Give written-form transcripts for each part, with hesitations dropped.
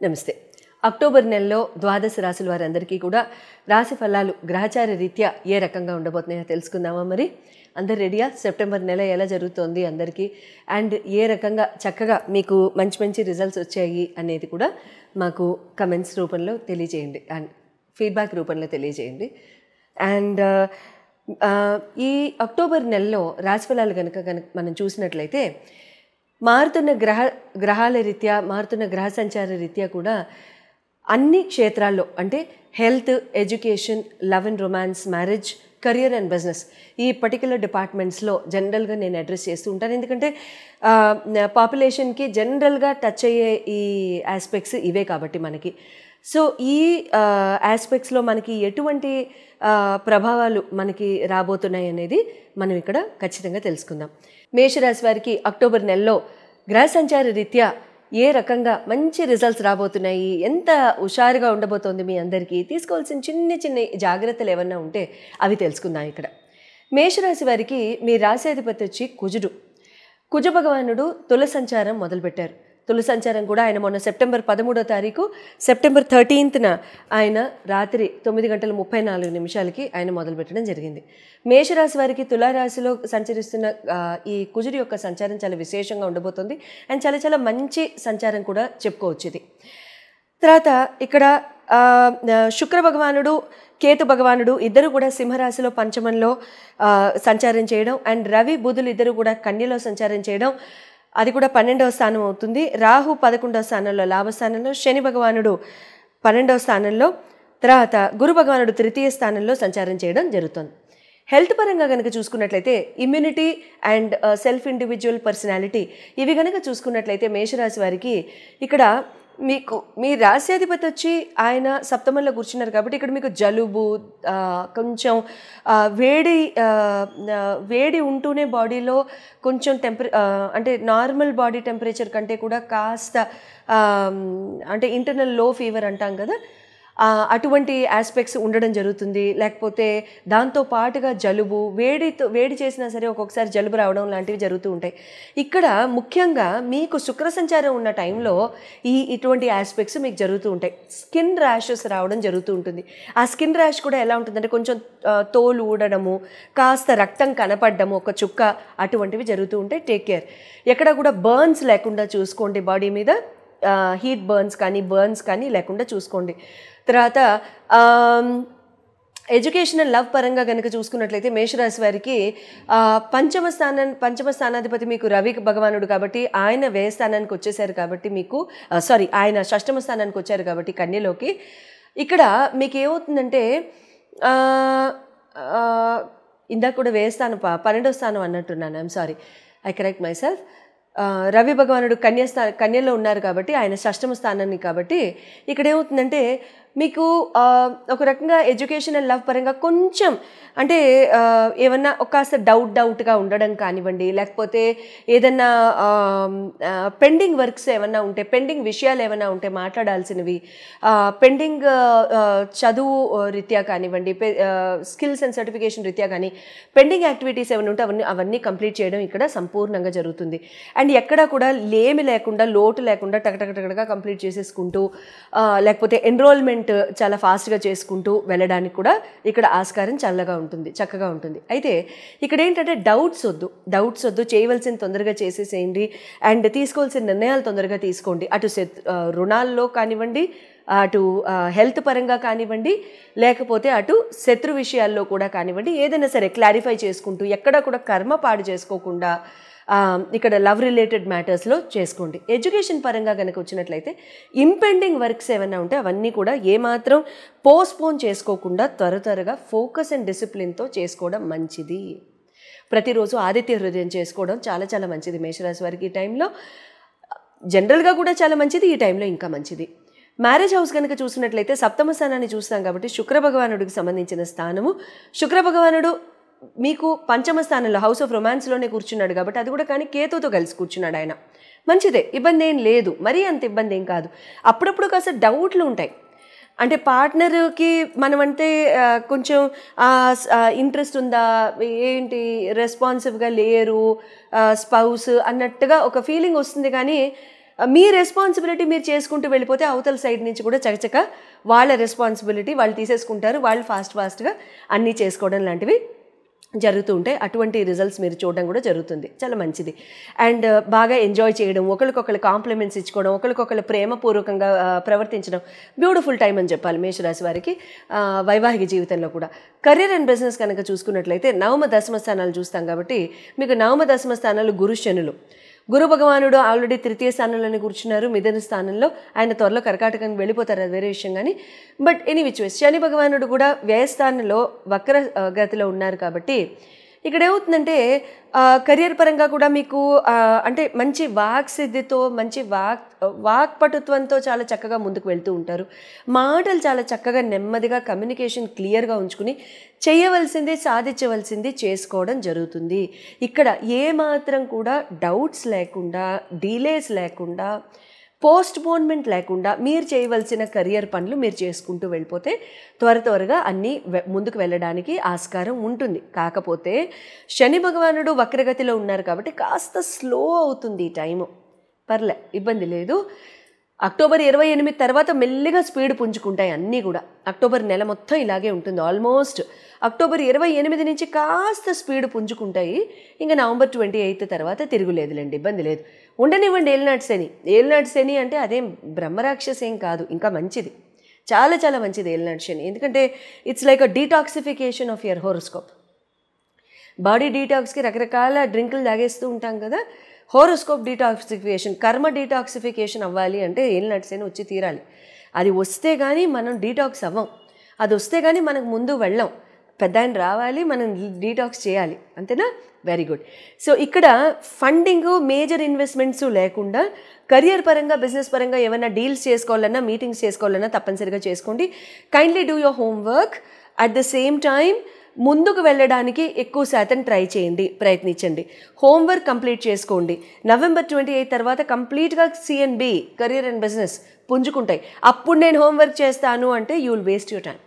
నమస్తే. అక్టోబర్ నెలలో ద్వాదశ రాశుల వారందరికీ కూడా రాశి ఫలాలు గ్రహచార రీత్యా ఏ రకంగా ఉండబోతున్నాయో తెలుసుకుందామా? మరి అందరు రెడీయా? సెప్టెంబర్ నెల ఎలా జరుగుతోంది అందరికీ, అండ్ ఏ రకంగా చక్కగా మీకు మంచి మంచి రిజల్ట్స్ వచ్చాయి అనేది కూడా మాకు కమెంట్స్ రూపంలో తెలియజేయండి అండ్ ఫీడ్బ్యాక్ రూపంలో తెలియజేయండి. అండ్ ఈ అక్టోబర్ నెలలో రాశి ఫలాలు కనుక మనం చూసినట్లయితే మారుతున్న గ్రహాల రీత్యా, మారుతున్న గ్రహ సంచార రీత్యా కూడా అన్ని క్షేత్రాల్లో అంటే health, education, love and romance, marriage, career and business ఈ పర్టికులర్ డిపార్ట్మెంట్స్లో జనరల్గా నేను అడ్రస్ చేస్తూ ఉంటాను. ఎందుకంటే పాపులేషన్కి జనరల్గా టచ్ అయ్యే ఈ ఆస్పెక్ట్స్ ఇవే కాబట్టి మనకి. సో ఈ ఆస్పెక్ట్స్లో మనకి ఎటువంటి ప్రభావాలు మనకి రాబోతున్నాయి అనేది మనం ఇక్కడ ఖచ్చితంగా తెలుసుకుందాం. మేషరాశి వారికి అక్టోబర్ నెలలో గ్రహ సంచార రీత్యా ఏ రకంగా మంచి రిజల్ట్స్ రాబోతున్నాయి, ఎంత హుషారుగా ఉండబోతోంది మీ అందరికీ, తీసుకోవాల్సిన చిన్న చిన్న జాగ్రత్తలు ఏమన్నా ఉంటే అవి తెలుసుకుందాం ఇక్కడ. మేషరాశి వారికి మీ రాశాధిపతి వచ్చి కుజుడు. కుజ భగవానుడు తుల సంచారం మొదలుపెట్టారు. తుల సంచారం కూడా ఆయన మొన్న సెప్టెంబర్ 13వ తారీఖు, సెప్టెంబర్ 13న ఆయన రాత్రి 9:34 ఆయన మొదలుపెట్టడం జరిగింది. మేషరాశి వారికి తులారాశిలో సంచరిస్తున్న ఈ కుజుడి యొక్క సంచారం చాలా విశేషంగా ఉండబోతుంది అండ్ చాలా చాలా మంచి సంచారం కూడా చెప్పుకోవచ్చు ఇది. తర్వాత ఇక్కడ శుక్ర భగవానుడు, కేతు భగవానుడు ఇద్దరు కూడా సింహరాశిలో పంచమంలో సంచారం చేయడం అండ్ రవి బుధులు ఇద్దరు కూడా కన్యలో సంచారం చేయడం, అది కూడా 12వ స్థానం అవుతుంది. రాహు 11వ స్థానంలో లాభస్థానంలో, శని భగవానుడు 12వ స్థానంలో, తర్వాత గురు భగవానుడు 3వ స్థానంలో సంచారం చేయడం జరుగుతుంది. హెల్త్ పరంగా కనుక చూసుకున్నట్లయితే immunity and self individual personality ఇవి కనుక చూసుకున్నట్లయితే మేషరాశి వారికి ఇక్కడ మీకు మీ రాశ్యాధిపతి వచ్చి ఆయన సప్తమంలో కూర్చున్నారు కాబట్టి ఇక్కడ మీకు జలుబు, కొంచెం వేడి ఉంటూనే బాడీలో కొంచెం అంటే నార్మల్ బాడీ టెంపరేచర్ కంటే కూడా కాస్త అంటే ఇంటర్నల్ లో ఫీవర్ అంటాం కదా, అటువంటి ఆస్పెక్ట్స్ ఉండడం జరుగుతుంది. లేకపోతే దాంతో పాటుగా జలుబు, వేడి చేసినా సరే ఒక్కొక్కసారి జలుబు రావడం లాంటివి జరుగుతూ ఉంటాయి. ఇక్కడ ముఖ్యంగా మీకు శుక్ర సంచారం ఉన్న టైంలో ఇటువంటి ఆస్పెక్ట్స్ మీకు జరుగుతూ ఉంటాయి. స్కిన్ ర్యాషెస్ రావడం జరుగుతూ ఉంటుంది. ఆ స్కిన్ ర్యాష్ కూడా ఎలా ఉంటుందంటే కొంచెం తోలు ఊడడము, కాస్త రక్తం కనపడము, ఒక చుక్క, అటువంటివి జరుగుతూ ఉంటాయి. Take care. ఎక్కడ కూడా బర్న్స్ లేకుండా చూసుకోండి, బాడీ మీద హీట్ బర్న్స్ కానీ లేకుండా చూసుకోండి. తర్వాత ఎడ్యుకేషనల్ లవ్ పరంగా కనుక చూసుకున్నట్లయితే మేషరాశి వారికి పంచమ స్థానాధిపతి మీకు రవి భగవానుడు కాబట్టి ఆయన వ్యయ స్థానానికి వచ్చేసారు కాబట్టి మీకు ఆయన షష్టమ స్థానానికి వచ్చారు కాబట్టి కన్యలోకి. ఇక్కడ మీకు ఏమవుతుందంటే ఇందాక కూడా వ్యయ స్థానం 12వ స్థానం అన్నట్టున్నాను, I'm sorry, I correct myself. Ravi భగవానుడు కన్యలో ఉన్నారు కాబట్టి ఆయన షష్టమ స్థానాన్ని కాబట్టి ఇక్కడ ఏమవుతుందంటే మీకు ఒక రకంగా ఎడ్యుకేషనల్ లవ్ పరంగా కొంచెం అంటే ఏమన్నా కాస్త డౌట్గా ఉండడం కానివ్వండి, లేకపోతే ఏదన్నా పెండింగ్ వర్క్స్ ఏమన్నా ఉంటే, పెండింగ్ విషయాలు ఏమైనా ఉంటే మాట్లాడాల్సినవి, పెండింగ్ చదువు రీత్యా కానివ్వండి, స్కిల్స్ అండ్ సర్టిఫికేషన్ రీత్యా కానీ పెండింగ్ యాక్టివిటీస్ ఏమైనా ఉంటే అవన్నీ కంప్లీట్ చేయడం ఇక్కడ సంపూర్ణంగా జరుగుతుంది. అండ్ ఎక్కడా కూడా లేమి లేకుండా, లోటు లేకుండా టకటకటకగా కంప్లీట్ చేసేసుకుంటూ, లేకపోతే ఎన్రోల్మెంట్ చాలా ఫాస్ట్గా చేసుకుంటూ వెళ్ళడానికి కూడా ఇక్కడ ఆస్కారం చక్కగా ఉంటుంది. అయితే ఇక్కడ ఏంటంటే డౌట్స్ వద్దు, చేయవలసిన తొందరగా చేసేసేయండి అండ్ తీసుకోవాల్సిన నిర్ణయాలు తొందరగా తీసుకోండి. అటు రుణాల్లో కానివ్వండి, అటు హెల్త్ పరంగా కానివ్వండి, లేకపోతే అటు శత్రు విషయాల్లో కూడా కానివ్వండి, ఏదైనా సరే క్లారిఫై చేసుకుంటూ ఎక్కడా కూడా కర్మ పాడు చేసుకోకుండా ఇక్కడ లవ్ రిలేటెడ్ మ్యాటర్స్లో చేసుకోండి. ఎడ్యుకేషన్ పరంగా కనుక వచ్చినట్లయితే ఇంపెండింగ్ వర్క్స్ ఏమైనా ఉంటే అవన్నీ కూడా ఏమాత్రం పోస్ట్పోన్ చేసుకోకుండా త్వరగా ఫోకస్ అండ్ డిసిప్లిన్తో చేసుకోవడం మంచిది. ప్రతిరోజు ఆదిత్య హృదయం చేసుకోవడం చాలా చాలా మంచిది మేషరాశి వారికి. ఈ టైంలో జనరల్గా కూడా చాలా మంచిది, ఈ టైంలో ఇంకా మంచిది. మ్యారేజ్ హౌస్ కనుక చూసినట్లయితే సప్తమ స్థానాన్ని చూస్తాం కాబట్టి శుక్ర భగవానుడికి సంబంధించిన స్థానము. శుక్ర భగవానుడు మీకు పంచమ స్థానంలో హౌస్ ఆఫ్ రొమాన్స్లోనే కూర్చున్నాడు కాబట్టి అది కూడా కానీ కేతుతో కలిసి కూర్చున్నాడు ఆయన. మంచిదే, ఇబ్బంది ఏం లేదు, మరీ అంత ఇబ్బంది ఏం కాదు. అప్పుడప్పుడు కాస్త డౌట్లు ఉంటాయి. అంటే పార్ట్నర్కి మనమంటే కొంచెం ఇంట్రెస్ట్ ఉందా, ఏంటి రెస్పాన్సివ్గా లేరు స్పౌస్ అన్నట్టుగా ఒక ఫీలింగ్ వస్తుంది. కానీ మీ రెస్పాన్సిబిలిటీ మీరు చేసుకుంటూ వెళ్ళిపోతే అవతల సైడ్ నుంచి కూడా చకచక వాళ్ళ రెస్పాన్సిబిలిటీ వాళ్ళు తీసేసుకుంటారు. వాళ్ళు ఫాస్ట్గా అన్నీ చేసుకోవడం లాంటివి జరుగుతూ ఉంటాయి. అటువంటి రిజల్ట్స్ మీరు చూడడం కూడా జరుగుతుంది. చాలా మంచిది. అండ్ బాగా ఎంజాయ్ చేయడం, ఒకరికొకరు కాంప్లిమెంట్స్ ఇచ్చుకోవడం, ఒకరికొకరు ప్రేమపూర్వకంగా ప్రవర్తించడం బ్యూటిఫుల్ టైం అని చెప్పాలి మేషరాశి వారికి వైవాహిక జీవితంలో కూడా. కెరీర్ అండ్ బిజినెస్ కనుక చూసుకున్నట్లయితే నవమ దశమ స్థానాలు చూస్తాం కాబట్టి మీకు నవమ దశమ స్థానాలు గురు శనులు. గురు భగవానుడు ఆల్రెడీ తృతీయ స్థానంలోనే కూర్చున్నారు, మిథున స్థానంలో. ఆయన త్వరలో కర్కాటకానికి వెళ్ళిపోతారు, అది వేరే విషయం. కానీ బట్ ఎనీ విచ్ వేస్ శని భగవానుడు కూడా వ్యయస్థానంలో వక్ర గతిలో ఉన్నారు కాబట్టి ఇక్కడ ఏమవుతుందంటే కెరియర్ పరంగా కూడా మీకు అంటే మంచి వాక్సిద్ధితో, మంచి వాక్పటుత్వంతో చాలా చక్కగా ముందుకు వెళ్తూ ఉంటారు. మాటలు చాలా చక్కగా నెమ్మదిగా కమ్యూనికేషన్ క్లియర్గా ఉంచుకుని చేయవలసింది సాధించవలసింది చేసుకోవడం జరుగుతుంది. ఇక్కడ ఏమాత్రం కూడా డౌట్స్ లేకుండా, డిలేస్ లేకుండా, పోస్ట్పోన్మెంట్ లేకుండా మీరు చేయవలసిన కెరియర్ పనులు మీరు చేసుకుంటూ వెళ్ళిపోతే త్వరగా అన్నీ ముందుకు వెళ్ళడానికి ఆస్కారం ఉంటుంది. కాకపోతే శని భగవానుడు వక్రగతిలో ఉన్నారు కాబట్టి కాస్త స్లో అవుతుంది ఈ టైము. పర్లే, ఇబ్బంది లేదు. అక్టోబర్ 28 తర్వాత మెల్లిగా స్పీడ్ పుంజుకుంటాయి అన్నీ కూడా. అక్టోబర్ నెల మొత్తం ఇలాగే ఉంటుంది. ఆల్మోస్ట్ అక్టోబర్ 28 నుంచి కాస్త స్పీడ్ పుంజుకుంటాయి. ఇంకా నవంబర్ 28 తర్వాత తిరుగులేదులేండి, ఇబ్బంది లేదు. ఉండనివ్వండి ఏలినాటి శని. ఏలినాటి శని అంటే అదేం బ్రహ్మరాక్షసేం కాదు, ఇంకా మంచిది, చాలా చాలా మంచిది ఏలినాటి శని. ఎందుకంటే it's like a detoxification of your horoscope. Body డీటాక్స్కి రకరకాల డ్రింకులు తాగేస్తూ ఉంటాం కదా. హోరోస్కోప్ డీటాక్సిఫికేషన్, కర్మ డీటాక్సిఫికేషన్ అవ్వాలి అంటే ఏలినాటి శని వచ్చి తీరాలి. అది వస్తే కానీ మనం డీటాక్స్ అవ్వం, అది వస్తే కానీ మనకు ముందు వెళ్ళాం. పెద్ద ఆయన రావాలి, మనం డీటాక్స్ చేయాలి, అంతేనా? Very good. సో ఇక్కడ ఫండింగ్, మేజర్ ఇన్వెస్ట్మెంట్స్ లేకుండా కెరియర్ పరంగా, బిజినెస్ పరంగా ఏమైనా డీల్స్ చేసుకోవాలన్నా, మీటింగ్స్ చేసుకోవాలన్నా తప్పనిసరిగా చేసుకోండి. Kindly do your homework. At the same time ముందుకు వెళ్ళడానికి ఎక్కువ శాతం ట్రై చేయండి, ప్రయత్నించండి. హోంవర్క్ కంప్లీట్ చేసుకోండి. నవంబర్ 28 తర్వాత కంప్లీట్గా సిఎన్బి, కెరియర్ అండ్ బిజినెస్ పుంజుకుంటాయి. అప్పుడు నేను హోంవర్క్ చేస్తాను అంటే you will waste your time.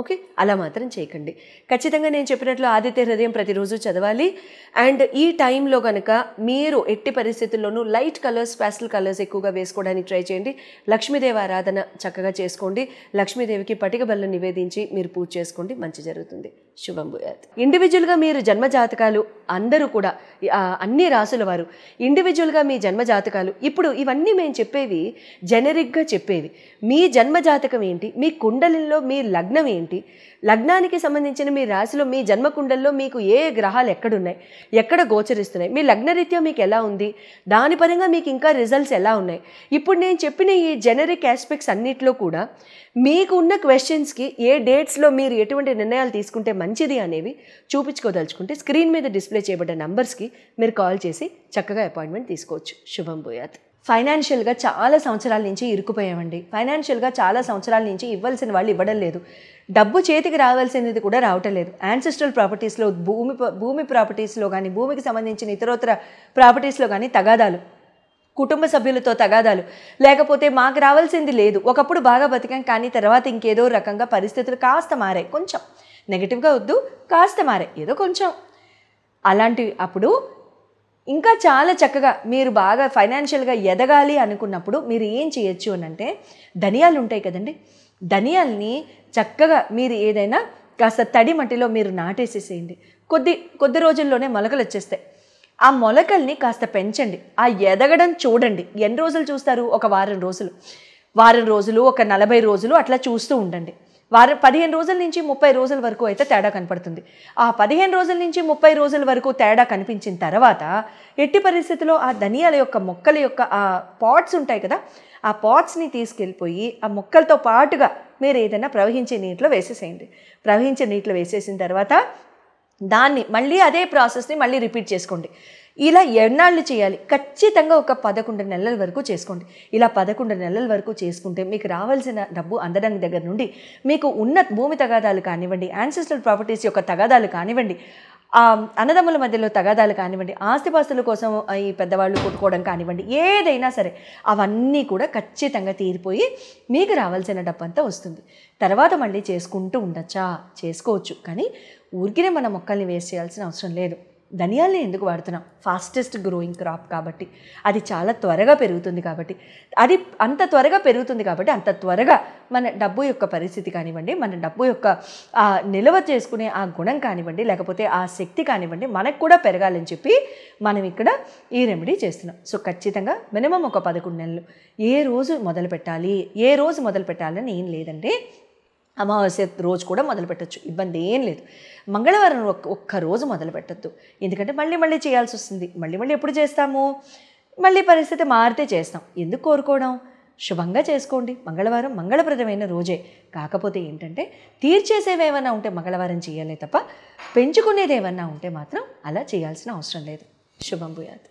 Okay, అలా మాత్రం చేయకండి. ఖచ్చితంగా నేను చెప్పినట్లు ఆదిత్య హృదయం ప్రతిరోజు చదవాలి. అండ్ ఈ టైంలో కనుక మీరు ఎట్టి పరిస్థితుల్లోనూ లైట్ కలర్స్, ప్యాస్టల్ కలర్స్ ఎక్కువగా వేసుకోవడానికి ట్రై చేయండి. లక్ష్మీదేవి ఆరాధన చక్కగా చేసుకోండి. లక్ష్మీదేవికి పటిక బెల్లం నివేదించి మీరు పూజ చేసుకోండి, మంచి జరుగుతుంది. శుభం భూయాత్. ఇండివిజువల్గా మీరు జన్మజాతకాలు అందరూ కూడా అన్ని రాసుల వారు ఇండివిజువల్గా మీ జన్మజాతకాలు, ఇప్పుడు ఇవన్నీ మేము చెప్పేవి జెనరిక్గా చెప్పేవి. మీ జన్మజాతకం ఏంటి, మీ కుండలిలో మీ లగ్నం ఏంటి, లగ్నానికి సంబంధించిన మీ రాశిలో మీ జన్మకుండల్లో మీకు ఏ గ్రహాలు ఎక్కడున్నాయి, ఎక్కడ గోచరిస్తున్నాయి, మీ లగ్నరీత్యా మీకు ఎలా ఉంది, దాని పరంగా మీకు ఇంకా రిజల్ట్స్ ఎలా ఉన్నాయి. ఇప్పుడు నేను చెప్పిన ఈ జెనరిక్ ఆస్పెక్ట్స్ అన్నిట్లో కూడా మీకు ఉన్న క్వశ్చన్స్కి ఏ డేట్స్లో మీరు ఎటువంటి నిర్ణయాలు తీసుకుంటే మంచిది అనేవి చూపించుకోదలుచుకుంటే స్క్రీన్ మీద డిస్ప్లే చేయబడ్డ నంబర్స్కి మీరు కాల్ చేసి చక్కగా అపాయింట్మెంట్ తీసుకోవచ్చు. శుభం భూయాత్. ఫైనాన్షియల్గా చాలా సంవత్సరాల నుంచి ఇరుక్కుపోయామండి. ఫైనాన్షియల్గా చాలా సంవత్సరాల నుంచి ఇవ్వాల్సిన వాళ్ళు ఇవ్వడం లేదు, డబ్బు చేతికి రావాల్సినది కూడా రావటం లేదు. యాన్సెస్ట్రల్ ప్రాపర్టీస్లో, భూమి ప్రాపర్టీస్లో కానీ, భూమికి సంబంధించిన ఇతరోత్తర ప్రాపర్టీస్లో కానీ తగాదాలు, కుటుంబ సభ్యులతో తగాదాలు, లేకపోతే మాకు రావాల్సింది లేదు, ఒకప్పుడు బాగా బతికాం కానీ తర్వాత ఇంకేదో రకంగా పరిస్థితులు కాస్త మారాయి, కొంచెం నెగిటివ్గా వద్దు, కాస్త మారాయి ఏదో కొంచెం, అలాంటివి అప్పుడు ఇంకా చాలా చక్కగా మీరు బాగా ఫైనాన్షియల్గా ఎదగాలి అనుకున్నప్పుడు మీరు ఏం చేయొచ్చు అని అంటే, ధనియాలు ఉంటాయి కదండి, ధనియాల్ని చక్కగా మీరు ఏదైనా కాస్త తడి మట్టిలో మీరు నాటేసేసేయండి. కొద్ది రోజుల్లోనే మొలకలు వచ్చేస్తాయి. ఆ మొలకల్ని కాస్త పెంచండి, ఆ ఎదగడం చూడండి. ఎన్ని రోజులు చూస్తారు? ఒక వారం రోజులు, ఒక 40 రోజులు అట్లా చూస్తూ ఉండండి. 15 రోజుల నుంచి 30 రోజుల వరకు అయితే తేడా కనపడుతుంది. ఆ 15 రోజుల నుంచి 30 రోజుల వరకు తేడా కనిపించిన తర్వాత ఎట్టి పరిస్థితుల్లో ఆ ధనియాల యొక్క మొక్కల యొక్క ఆ పాట్స్ ఉంటాయి కదా, ఆ పాట్స్ని తీసుకెళ్ళిపోయి ఆ మొక్కలతో పాటుగా మీరు ఏదైనా ప్రవహించే నీటిలో వేసేసేయండి. ప్రవహించే నీటిలో వేసేసిన తర్వాత దాన్ని మళ్ళీ అదే ప్రాసెస్ని మళ్ళీ రిపీట్ చేసుకోండి. ఇలా ఎన్నాళ్ళు చేయాలి? ఖచ్చితంగా ఒక 11 నెలల వరకు చేసుకోండి. ఇలా 11 నెలల వరకు చేసుకుంటే మీకు రావాల్సిన డబ్బు అందడం దగ్గర నుండి మీకు ఉన్న భూమి తగాదాలు కానివ్వండి, యాన్సెస్ట్రల్ ప్రాపర్టీస్ యొక్క తగాదాలు కానివ్వండి, అన్నదమ్ముల మధ్యలో తగాదాలు కానివ్వండి, ఆస్తిపాస్తుల కోసం ఈ పెద్దవాళ్ళు కొట్టుకోవడం కానివ్వండి, ఏదైనా సరే అవన్నీ కూడా ఖచ్చితంగా తీరిపోయి మీకు రావాల్సిన డబ్బు అంతా వస్తుంది. తర్వాత మళ్ళీ చేసుకుంటూ ఉండొచ్చా? చేసుకోవచ్చు, కానీ ఊరికినే మన మొక్కల్ని వేస్ట్ చేయాల్సిన అవసరం లేదు. ధనియాల్ని ఎందుకు వాడుతున్నాం? ఫాస్టెస్ట్ గ్రోయింగ్ క్రాప్ కాబట్టి, అది చాలా త్వరగా పెరుగుతుంది కాబట్టి, అది అంత త్వరగా పెరుగుతుంది కాబట్టి అంత త్వరగా మన డబ్బు యొక్క పరిస్థితి కానివ్వండి, మన డబ్బు యొక్క నిల్వ చేసుకునే ఆ గుణం కానివ్వండి, లేకపోతే ఆ శక్తి కానివ్వండి మనకు కూడా పెరగాలని చెప్పి మనం ఇక్కడ ఈ రెమెడీ చేస్తున్నాం. సో ఖచ్చితంగా మినిమం ఒక 11 నెలలు ఏ రోజు మొదలు పెట్టాలని ఏం లేదండి. అమావాస్య రోజు కూడా మొదలు పెట్టచ్చు, ఇబ్బంది ఏం లేదు. మంగళవారం ఒక్క రోజు మొదలు పెట్టద్దు, ఎందుకంటే మళ్ళీ చేయాల్సి వస్తుంది. మళ్ళీ ఎప్పుడు చేస్తాము? మళ్ళీ పరిస్థితి మారితే చేస్తాం. ఎందుకు కోరుకోవడం? శుభంగా చేసుకోండి. మంగళవారం మంగళప్రదమైన రోజే. కాకపోతే ఏంటంటే తీర్చేసేవి ఏమన్నా ఉంటే మంగళవారం చేయాలి తప్ప పెంచుకునేది ఏమన్నా ఉంటే మాత్రం అలా చేయాల్సిన అవసరం లేదు. శుభం భూయాత్.